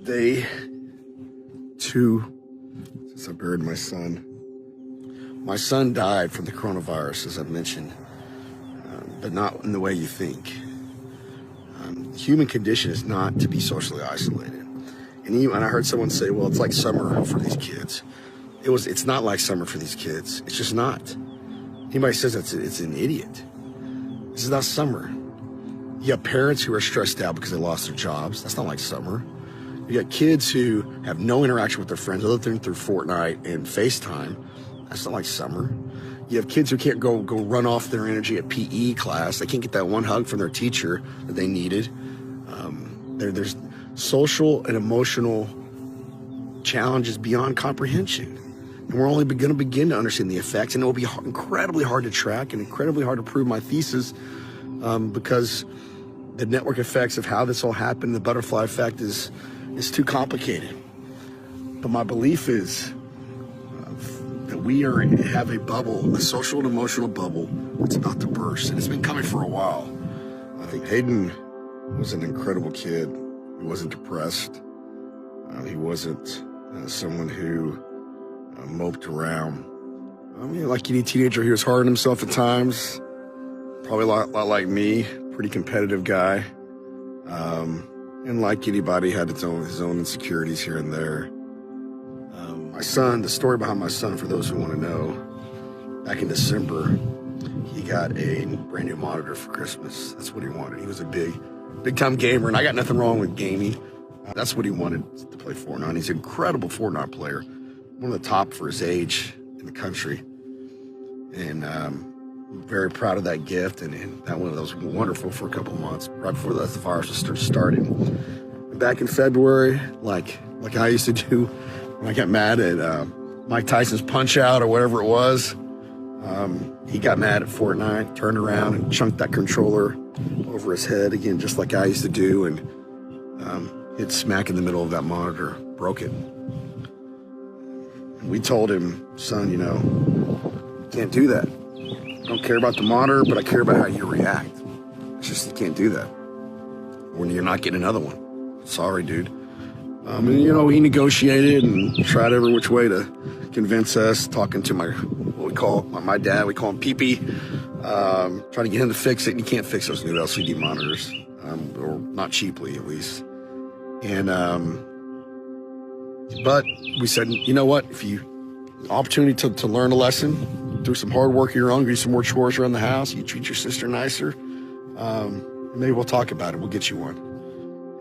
day 2 since I buried my son. My son died from the coronavirus, as I mentioned, but not in the way you think. The human condition is not to be socially isolated. And I heard someone say, well, it's like summer for these kids. It's not like summer for these kids. It's just not. Anybody says it's an idiot. This is not summer. You have parents who are stressed out because they lost their jobs. That's not like summer. You got kids who have no interaction with their friends other than through Fortnite and FaceTime. That's not like summer. You have kids who can't go run off their energy at PE class. They can't get that one hug from their teacher that they needed. There's social and emotional challenges beyond comprehension. And we're only going to begin to understand the effects, and it will be incredibly hard to track and incredibly hard to prove my thesis because the network effects of how this all happened, the butterfly effect, is too complicated. But my belief is that we have a bubble, a social and emotional bubble that's about to burst, and it's been coming for a while. I think Hayden was an incredible kid. He wasn't depressed. He wasn't someone who moped around. I mean, like any teenager, he was hard on himself at times. Probably a lot like me, pretty competitive guy. And like anybody, had his own insecurities here and there. My son, the story behind my son, for those who want to know, back in December, he got a brand new monitor for Christmas. That's what he wanted. He was a big time gamer, and I got nothing wrong with gaming. That's what he wanted to play Fortnite. He's an incredible Fortnite player, one of the top for his age in the country. And I'm very proud of that gift, and that one was wonderful for a couple of months, right before the virus started. Back in February, like I used to do when I got mad at Mike Tyson's Punch-Out or whatever it was, he got mad at Fortnite, turned around and chunked that controller over his head again, just like I used to do, and hit smack in the middle of that monitor, broke it. And we told him, son, you can't do that. I don't care about the monitor, but I care about how you react. It's just, you can't do that. Or you're not getting another one. Sorry, dude. And he negotiated and tried every which way to convince us, talking to my dad, we call him Pee-Pee, trying to get him to fix it, and you can't fix those new LCD monitors, or not cheaply at least. And, but we said, you know what, if you, opportunity to learn a lesson, do some hard work of your own, do some more chores around the house, you treat your sister nicer, maybe we'll talk about it, we'll get you one.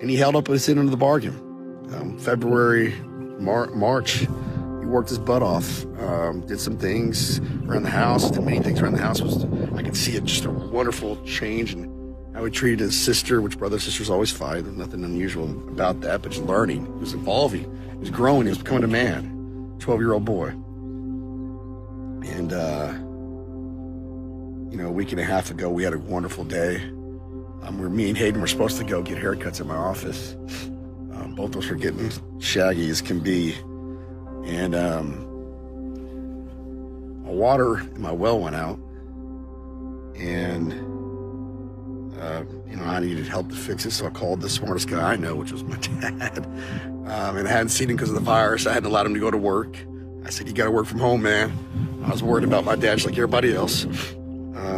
And he held up his end of the bargain. February, March, he worked his butt off, did some things around the house, did many things around the house. I could see just a wonderful change in how he treated his sister, which brother and sisters always fight. There's nothing unusual about that, but just learning. He was evolving, he was growing, he was becoming a man, 12-year-old boy. And, a week and a half ago, we had a wonderful day. Where me and Hayden were supposed to go get haircuts at my office. Both of us were getting shaggy as can be. And my water in my well went out. And, I needed help to fix it, so I called the smartest guy I know, which was my dad. And I hadn't seen him because of the virus. I hadn't allowed him to go to work. I said, you got to work from home, man. I was worried about my dad just like everybody else.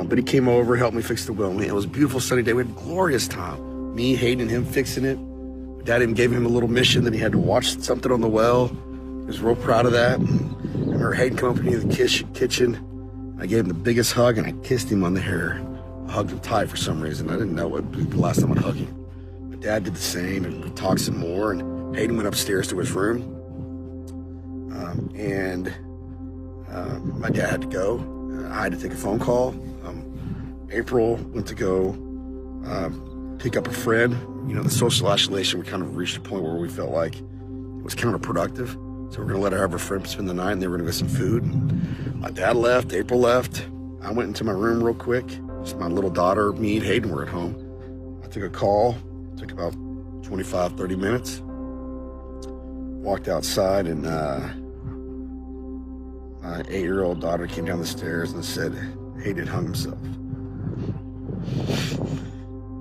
But he came over, helped me fix the well. It was a beautiful sunny day. We had a glorious time. Me, Hayden, and him fixing it. My dad even gave him a little mission that he had to watch something on the well. He was real proud of that. I remember Hayden come up to me in the kitchen. I gave him the biggest hug, and I kissed him on the hair. I hugged him tight for some reason. I didn't know what the last time I'd hug him. My dad did the same, and we talked some more. And Hayden went upstairs to his room. My dad had to go. I had to take a phone call. April went to go pick up a friend. The social isolation, we kind of reached a point where we felt like it was counterproductive. So we're going to let her have her friend spend the night, and they were going to get some food. My dad left, April left. I went into my room real quick. Just my little daughter, me, and Hayden were at home. I took a call. It took about 25, 30 minutes. Walked outside, and my 8-year-old daughter came down the stairs and said Hayden hung himself.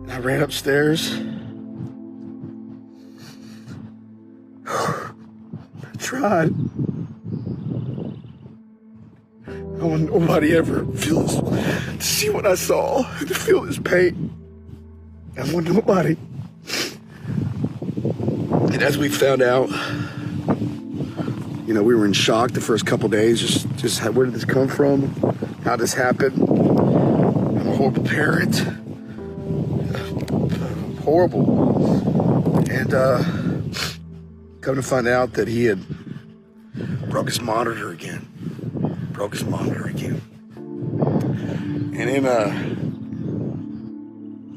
And I ran upstairs. tried. I want nobody ever to see what I saw, to feel this pain. I want nobody. And as we found out, you know, we were in shock the first couple days. Just where did this come from? How did this happen? I'm a horrible parent. Horrible. And come to find out that he had broke his monitor again. And in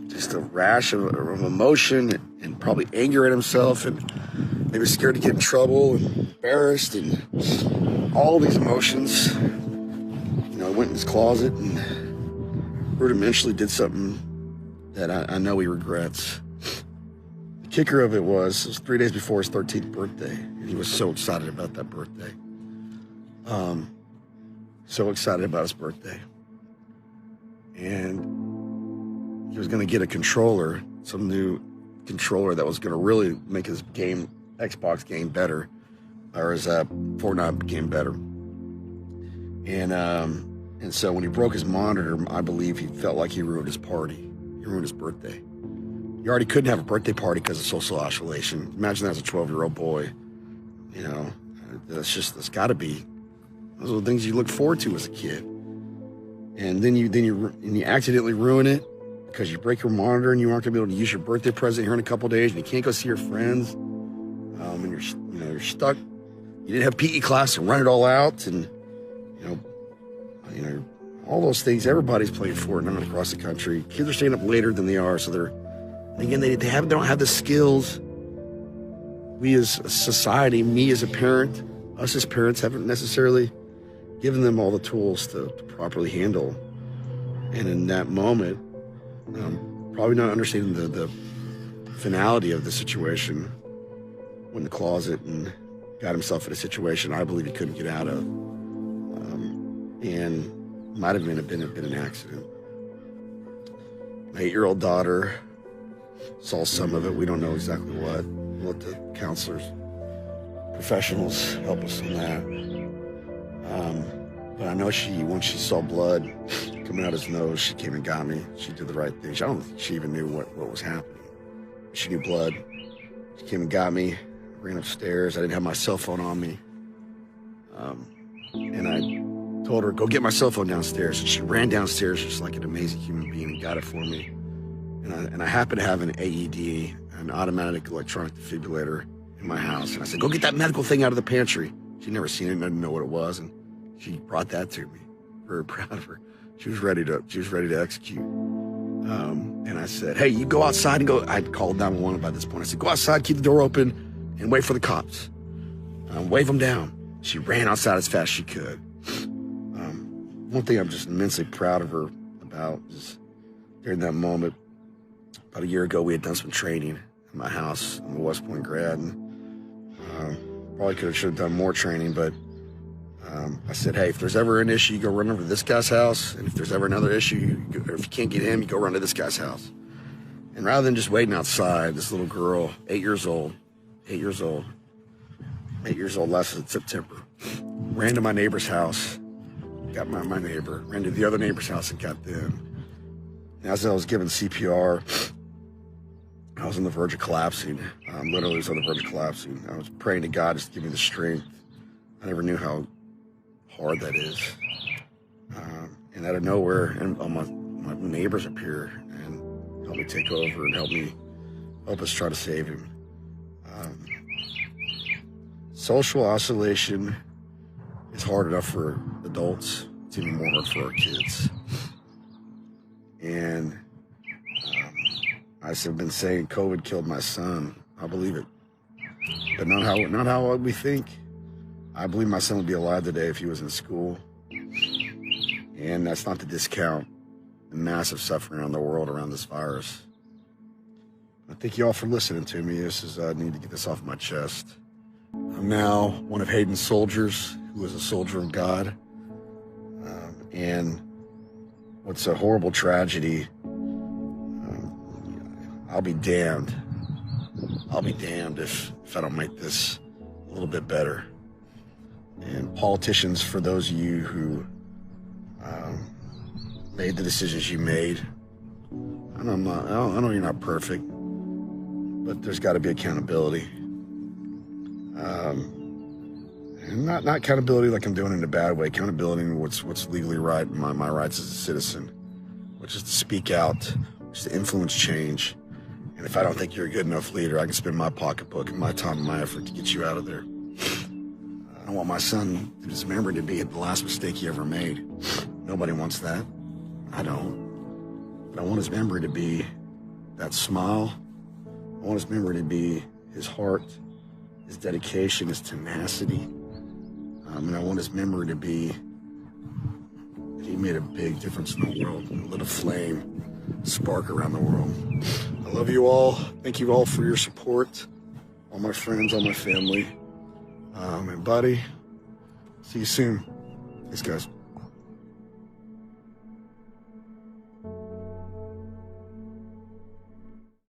just a rash of emotion and probably anger at himself, and maybe scared to get in trouble and embarrassed and all these emotions, you know, I went in his closet and rudimentally did something that I know he regrets. The kicker of it was 3 days before his 13th birthday, and he was so excited about that birthday. So excited about his birthday. And he was gonna get a controller, some new controller that was gonna really make his Xbox game better, or his Fortnite game better. And so when he broke his monitor, I believe he felt like he ruined his party. He ruined his birthday. You already couldn't have a birthday party because of social isolation. Imagine that as a 12-year-old boy. You know, that's gotta be, those are the things you look forward to as a kid. And then you accidentally ruin it because you break your monitor and you aren't gonna be able to use your birthday present here in a couple days, and you can't go see your friends. And you're stuck. You didn't have PE class to run it all out, and you know all those things. Everybody's playing Fortnite across the country. Kids are staying up later than they are, so they don't have the skills. We as a society, me as a parent, us as parents, haven't necessarily given them all the tools to properly handle. And in that moment, probably not understanding the finality of the situation, went in the closet and got himself in a situation I believe he couldn't get out of, and might have been an accident. My 8-year-old daughter saw some of it. We don't know exactly what. We'll let the counselors, professionals help us on that. But I know once she saw blood coming out his nose, she came and got me. She did the right thing. I don't think she even knew what was happening. She knew blood. She came and got me, ran upstairs. I didn't have my cell phone on me. And I told her, go get my cell phone downstairs. And she ran downstairs just like an amazing human being and got it for me. And I happen to have an AED, an automatic electronic defibrillator, in my house. And I said, go get that medical thing out of the pantry. She'd never seen it, didn't know what it was. And she brought that to me. Very proud of her. She was ready to execute. And I said, hey, you go outside and go. I'd called 911 by this point. I said, go outside, keep the door open, and wait for the cops. Wave them down. She ran outside as fast as she could. One thing I'm just immensely proud of her about is during that moment, about a year ago, we had done some training at my house. I'm a West Point grad, and probably should have done more training, but I said, hey, if there's ever an issue, you go run over to this guy's house, and if there's ever another issue, or if you can't get him, you go run to this guy's house. And rather than just waiting outside, this little girl, 8 years old last September, ran to my neighbor's house, got my neighbor, ran to the other neighbor's house and got them. And as I was giving CPR, I was on the verge of collapsing. Literally was on the verge of collapsing. I was praying to God just to give me the strength. I never knew how hard that is. And out of nowhere, and my neighbors appear and help me take over and help us try to save him. Social isolation is hard enough for adults. It's even more hard for our kids. And I've been saying COVID killed my son. I believe it, but not how we think. I believe my son would be alive today if he was in school. And that's not to discount the massive suffering around the world around this virus. I thank you all for listening to me. I need to get this off my chest. I'm now one of Hayden's soldiers, who is a soldier of God. And what's a horrible tragedy, I'll be damned if I don't make this a little bit better. And politicians, for those of you who made the decisions you made, I know you're not perfect, but there's got to be accountability. And not accountability like I'm doing it in a bad way. Accountability in what's legally right, my rights as a citizen, which is to speak out, which is to influence change. And if I don't think you're a good enough leader, I can spend my pocketbook and my time and my effort to get you out of there. I don't want my son, his memory, to be the last mistake he ever made. Nobody wants that. I don't. But I want his memory to be that smile. I want his memory to be his heart, his dedication, his tenacity. And I want his memory to be that he made a big difference in the world and lit a flame, spark around the world. I love you all. Thank you all for your support. All my friends, all my family. And buddy, see you soon. Thanks, guys.